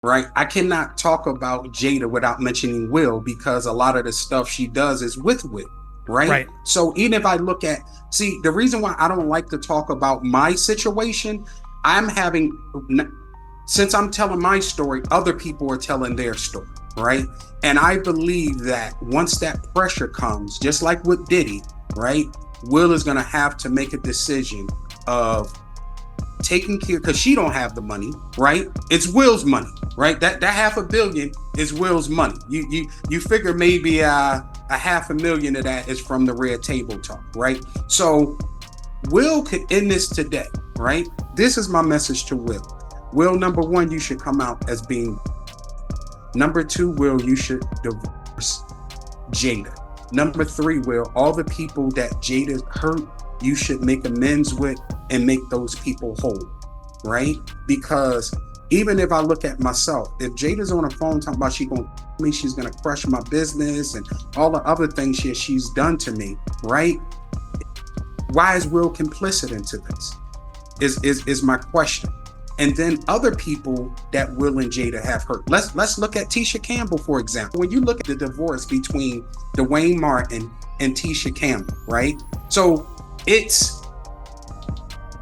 right? I cannot talk about Jada without mentioning Will, because a lot of the stuff she does is with Will, right? Right. So even if I look at, see, the reason why I don't like to talk about my situation, I'm having, since I'm telling my story, other people are telling their story, right? And I believe that once that pressure comes, just like with Diddy, right? Will is gonna have to make a decision of taking care, because she don't have the money, right? It's Will's money, right? That half a billion is Will's money. You figure maybe a half a million of that is from the red table talk, right? So Will could end this today, right? This is my message to Will. Will, number one, you should come out as being. Number two, Will, you should divorce Jada. Number three, Will, all the people that Jada hurt, you should make amends with and make those people whole, right? Because even if I look at myself, if Jada's on the phone talking about she gonna me, she's gonna crush my business and all the other things she's done to me, right? Why is Will complicit into this? Is my question. And then other people that Will and Jada have hurt. Let's look at Tisha Campbell, for example. When you look at the divorce between Dwayne Martin and Tisha Campbell, right? So it's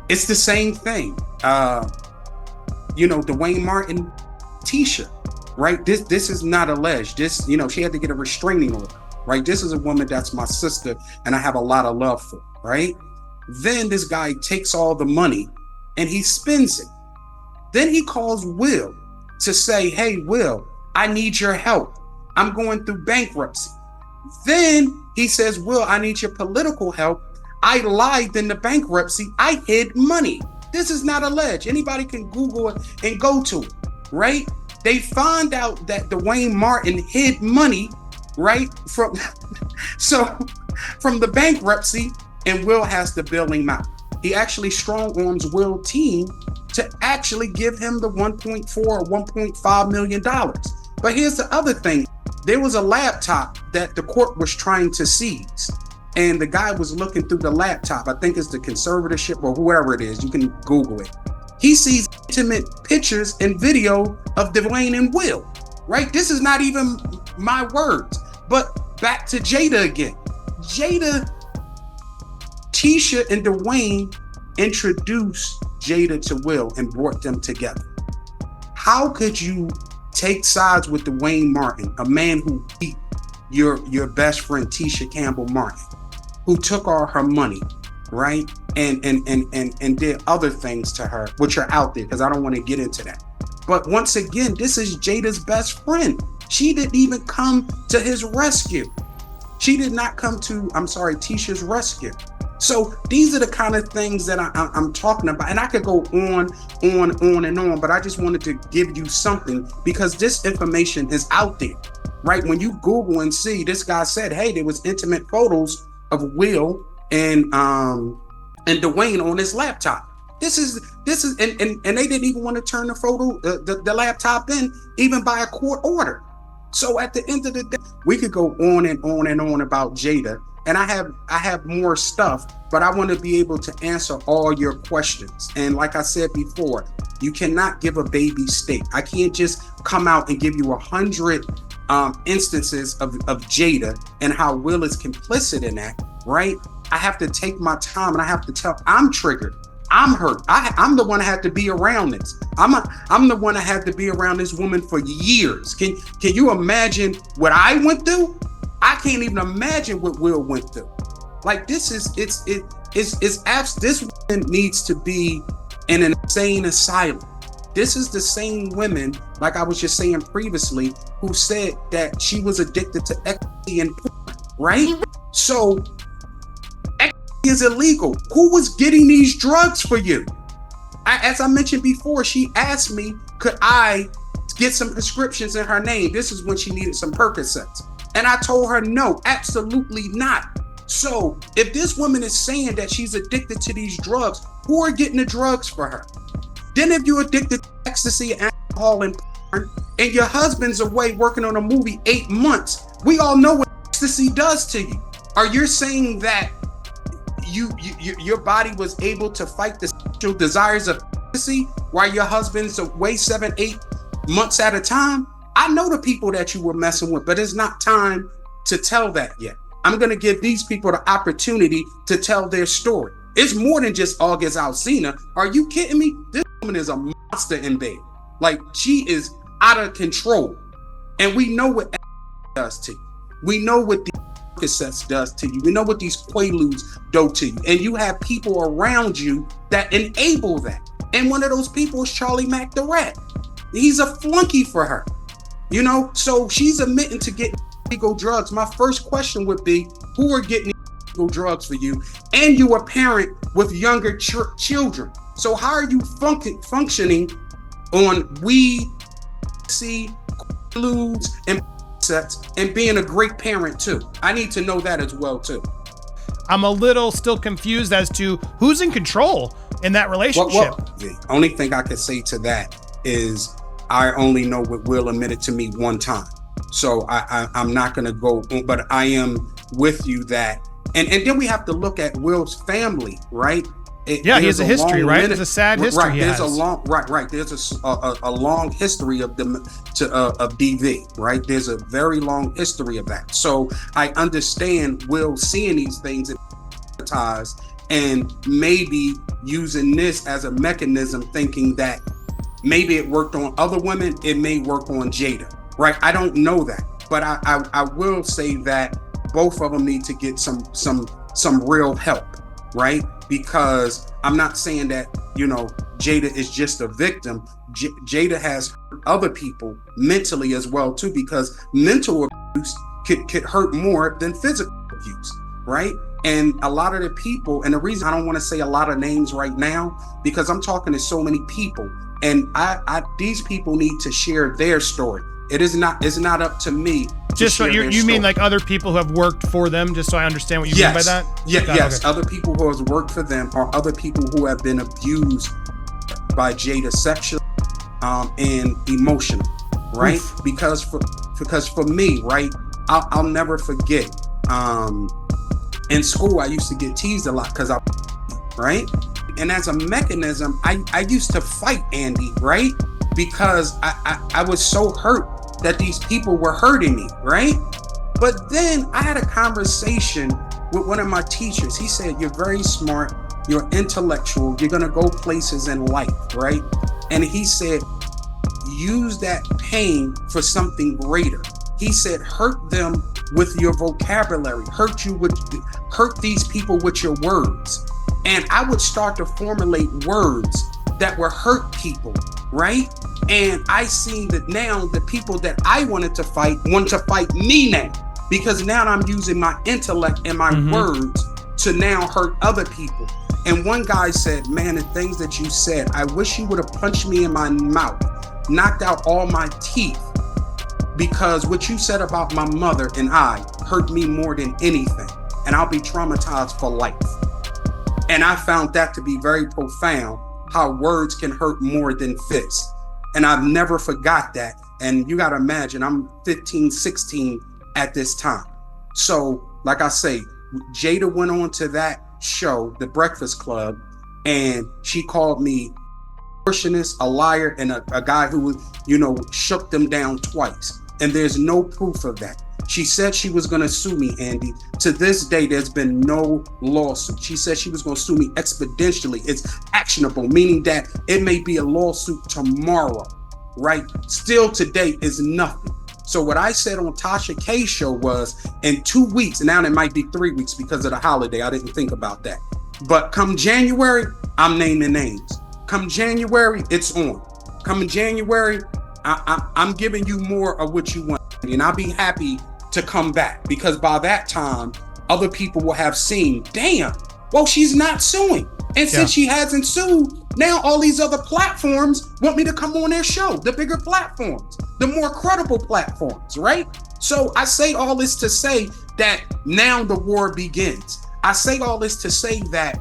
the same thing. Dwayne Martin, Tisha, right? This is not alleged. This, she had to get a restraining order, right? This is a woman that's my sister and I have a lot of love for, right? Then this guy takes all the money and he spends it. Then he calls Will to say, hey, Will, I need your help. I'm going through bankruptcy. Then he says, Will, I need your political help. I lied in the bankruptcy. I hid money. This is not alleged. Anybody can Google it and go to it, right? They find out that Dwayne Martin hid money, right? From the bankruptcy, and Will has to bail him out. He actually strong arms Will team to actually give him the 1.4 or 1.5 million dollars. But here's the other thing. There was a laptop that the court was trying to seize. And the guy was looking through the laptop. I think it's the conservatorship or whoever it is. You can Google it. He sees intimate pictures and video of Dwayne and Will, right? This is not even my words. But back to Jada again. Jada, Tisha, and Dwayne introduced Jada to Will and brought them together. How could you take sides with Dwayne Martin, a man who beat your best friend Tisha Campbell Martin, who took all her money, right? And did other things to her, which are out there, because I don't want to get into that. But once again, this is Jada's best friend. She didn't even come to his rescue. She did not come to, Tisha's rescue. So these are the kind of things that I'm talking about. And I could go on and on, but I just wanted to give you something because this information is out there, right? When you Google and see, this guy said, hey, there was intimate photos of Will and Dwayne on his laptop. This is and they didn't even want to turn the photo, the laptop in, even by a court order. So at the end of the day, we could go on and on and on about Jada. And I have more stuff, but I want to be able to answer all your questions. And like I said before, you cannot give a baby steak. I can't just come out and give you 100 instances of Jada and how Will is complicit in that, right? I have to take my time and I have to tell, I'm triggered. I'm hurt. I'm the one that had to be around this. I'm the one that had to be around this woman for years. Can you imagine what I went through? I can't even imagine what Will went through. Like this woman needs to be in an insane asylum. This is the same women, like I was just saying previously, who said that she was addicted to ecstasy and porn, right? So ecstasy is illegal. Who was getting these drugs for you? As I mentioned before, she asked me, could I get some prescriptions in her name? This is when she needed some Percocets. And I told her, no, absolutely not. So if this woman is saying that she's addicted to these drugs, who are getting the drugs for her? Then if you're addicted to ecstasy, alcohol, and porn, and your husband's away working on a movie 8 months, we all know what ecstasy does to you. Are you saying that your body was able to fight the sexual desires of ecstasy while your husband's away 7, 8 months at a time, I know the people that you were messing with, but it's not time to tell that yet. I'm going to give these people the opportunity to tell their story. It's more than just August Alsina. Are you kidding me? This woman is a monster in bed. Like, she is out of control. And we know what does to you. We know what the cassettes does to you. We know what these Quaaludes do to you. And you have people around you that enable that. And one of those people is Charlie Mack the Rat. He's a flunky for her. You know, so she's admitting to getting illegal drugs. My first question would be, who are getting illegal drugs for you? And you a parent with younger children. So how are you functioning on weed, Quaaludes, and sets, and being a great parent too? I need to know that as well too. I'm a little still confused as to who's in control in that relationship. Well, the only thing I can say to that is I only know what Will admitted to me one time. So I'm not going to go, but I am with you that, and then we have to look at Will's family, right? He has a history, right? There's a sad history. Right, there's a long history of them of DV, right? There's a very long history of that. So I understand Will seeing these things and maybe using this as a mechanism, thinking that maybe it worked on other women, it may work on Jada, right? I don't know that, but I will say that both of them need to get some real help, right? Because I'm not saying that, you know, Jada is just a victim. Jada has hurt other people mentally as well too, because mental abuse could hurt more than physical abuse, right? And a lot of the people, and the reason I don't want to say a lot of names right now, because I'm talking to so many people, and these people need to share their story. It's not up to me. Just so you mean like other people who have worked for them, just so I understand what you mean by that? Yes. Okay. Other people who have worked for them, or other people who have been abused by Jada sexually and emotionally, right? Oof. Because for me, right, I'll never forget. In school, I used to get teased a lot because right? And as a mechanism, I used to fight Andy, right? Because I was so hurt that these people were hurting me, right? But then I had a conversation with one of my teachers. He said, you're very smart, you're intellectual, you're gonna go places in life, right? And he said, use that pain for something greater. He said, hurt them with your vocabulary, hurt these people with your words. And I would start to formulate words that would hurt people, right? And I see that now the people that I wanted to fight want to fight me now, because now I'm using my intellect and my words to now hurt other people. And one guy said, man, the things that you said, I wish you would have punched me in my mouth, knocked out all my teeth, because what you said about my mother and I hurt me more than anything. And I'll be traumatized for life. And I found that to be very profound, how words can hurt more than fists. And I've never forgot that. And you got to imagine, I'm 15, 16 at this time. So, like I say, Jada went on to that show, The Breakfast Club, and she called me a abortionist, a liar, and a guy who, you know, shook them down twice. And there's no proof of that. She said she was going to sue me, Andy. To this day, there's been no lawsuit. She said she was going to sue me expeditially. It's actionable, meaning that it may be a lawsuit tomorrow, right? Still today is nothing. So what I said on Tasha K's show was, in 2 weeks, and now it might be 3 weeks because of the holiday, I didn't think about that. But come January, I'm naming names. Come January, it's on. Come January, I'm giving you more of what you want. And I'll be happy to come back, because by that time, other people will have seen, damn, well, she's not suing. And since she hasn't sued, now all these other platforms want me to come on their show, the bigger platforms, the more credible platforms, right? So I say all this to say that now the war begins. I say all this to say that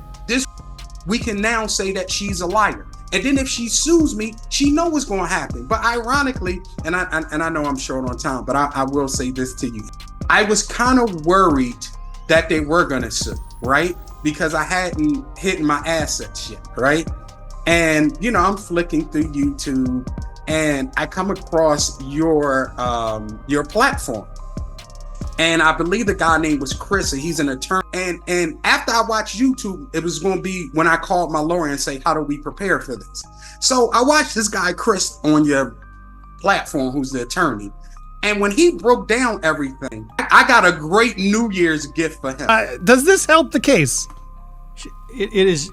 we can now say that she's a liar. And then if she sues me, she knows what's going to happen. But ironically, and I know I'm short on time, but I will say this to you. I was kind of worried that they were going to sue, right? Because I hadn't hidden my assets yet, right? And, you know, I'm flicking through YouTube and I come across your platform. And I believe the guy name was Chris, and he's an attorney. And after I watched YouTube, it was going to be when I called my lawyer and say, how do we prepare for this? So I watched this guy, Chris, on your platform, who's the attorney. And when he broke down everything, I got a great New Year's gift for him. Does this help the case? It is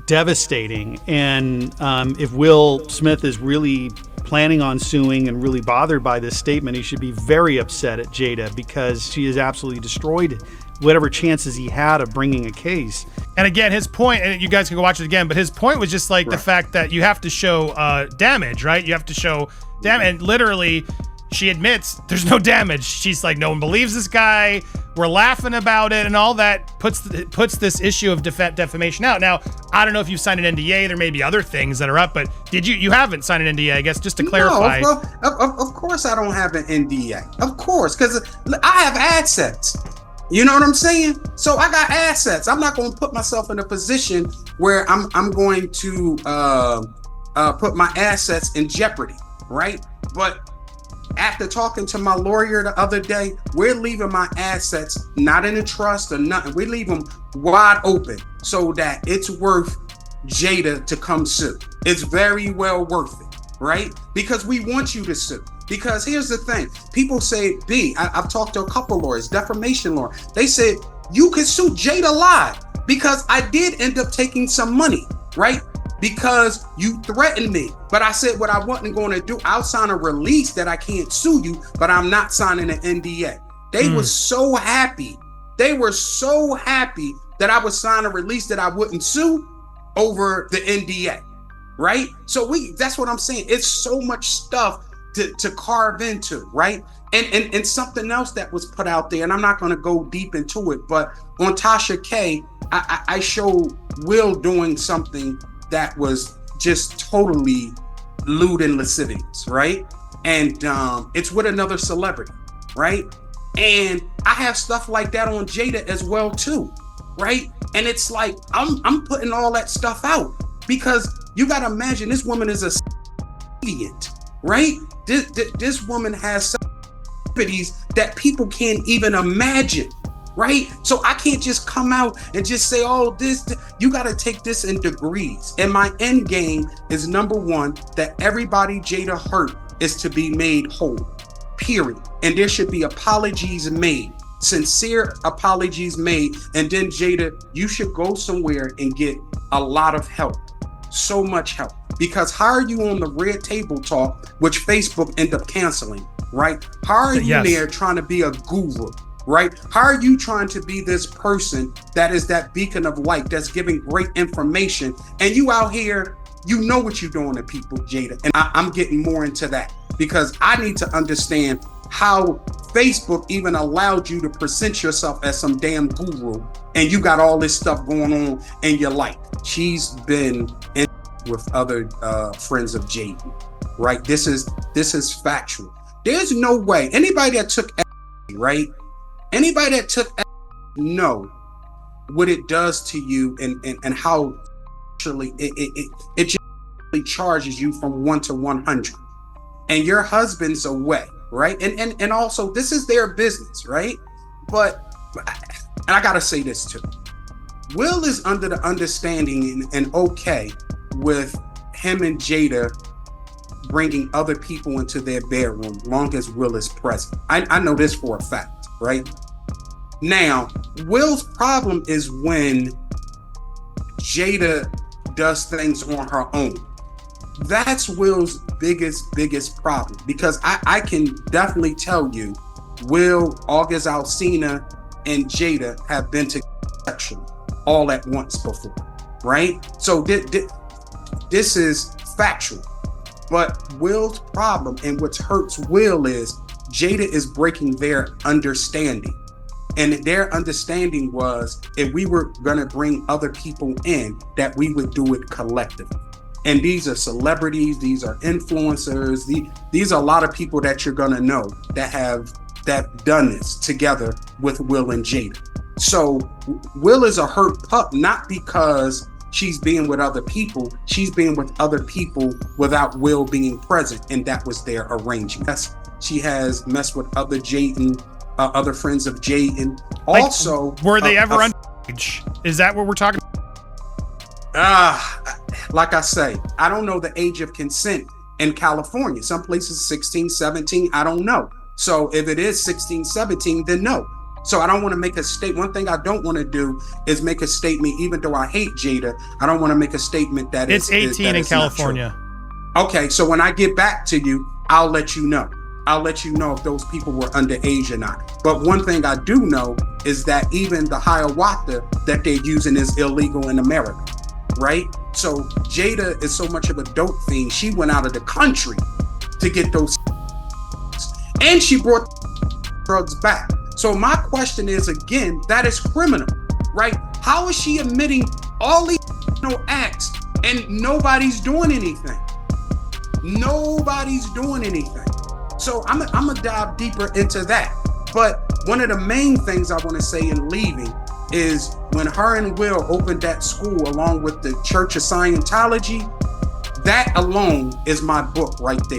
devastating. And if Will Smith is really planning on suing and really bothered by this statement, he should be very upset at Jada, because she has absolutely destroyed whatever chances he had of bringing a case. And again, his point, and you guys can go watch it again, but his point was just like the fact that you have to show damage, right? You have to show damage. And literally, she admits there's no damage. She's like, no one believes this guy. We're laughing about it, and all that puts this issue of defamation out. Now, I don't know if you've signed an NDA. There may be other things that are up, but did you haven't signed an NDA, I guess, just to clarify. No, of course I don't have an NDA. Of course, because I have assets. You know what I'm saying? So I got assets. I'm not going to put myself in a position where I'm going to put my assets in jeopardy, right? But after talking to my lawyer the other day, we're leaving my assets not in a trust or nothing. We leave them wide open so that it's worth Jada to come sue. It's very well worth it, right? Because we want you to sue. Because here's the thing. People say, I've talked to a couple lawyers, defamation law. They said, you can sue Jada live because I did end up taking some money, right? Because you threatened me. But I said what I wasn't going to do. I'll sign a release that I can't sue you, but I'm not signing an NDA. They were so happy. They were so happy that I would sign a release that I wouldn't sue over the NDA, right? So that's what I'm saying. It's so much stuff to carve into, right? And something else that was put out there, and I'm not going to go deep into it, but on Tasha K, I showed Will doing something that was just totally lewd and lascivious, right? And it's with another celebrity, right? And I have stuff like that on Jada as well too, right? And it's like I'm putting all that stuff out because you got to imagine this woman is a idiot, right? This woman has activities that people can't even imagine, right? So I can't just come out and just say, oh, this, you got to take this in degrees. And my end game is number one, that everybody Jada hurt is to be made whole, period. And there should be apologies made, sincere apologies made. And then Jada, you should go somewhere and get a lot of help, so much help. Because how are you on the Red Table Talk, which Facebook end up canceling, right? How are you there trying to be a guru? Right? How are you trying to be this person that is that beacon of light that's giving great information, and you out here, you know what you're doing to people, Jada? And I'm getting more into that because I need to understand how Facebook even allowed you to present yourself as some damn guru, and you got all this stuff going on in your life. She's been in with other friends of Jaden, right? This is factual. There's no way anybody that took right. Anybody that took know what it does to you and how actually it just charges you from 1 to 100. And your husband's away, right? And also this is their business, right? But and I gotta say this too. Will is under the understanding and okay with him and Jada bringing other people into their bedroom long as Will is present. I know this for a fact, right? Now, Will's problem is when Jada does things on her own. That's Will's biggest problem, because I can definitely tell you Will, August Alsina, and Jada have been together all at once before, right? So this is factual. But Will's problem and what hurts Will is Jada is breaking their understanding. And their understanding was if we were going to bring other people in, that we would do it collectively. And these are celebrities, these are influencers, these are a lot of people that you're going to know that have done this together with Will and Jada. So Will is a hurt pup, not because she's being with other people. She's being with other people without Will being present, and that was their arrangement. Yes, she has messed with other Jaden, other friends of Jaden. Like, Also, were they ever underage? Is that what we're talking about? Like I say, I don't know the age of consent in California. Some places 16, 17, I don't know. So if it is 16, 17, then no. So I don't want to make a statement. One thing I don't want to do is make a statement, even though I hate Jada, I don't want to make a statement that it's 18 in California. Okay, so when I get back to you, I'll let you know. I'll let you know if those people were underage or not. But one thing I do know is that even the Hiawatha that they're using is illegal in America, right? So Jada is so much of a dope fiend. She went out of the country to get those, and she brought drugs back. So my question is, again, that is criminal, right? How is she admitting all these acts and nobody's doing anything? Nobody's doing anything. So I'm gonna dive deeper into that. But one of the main things I want to say in leaving is when her and Will opened that school along with the Church of Scientology, that alone is my book right there.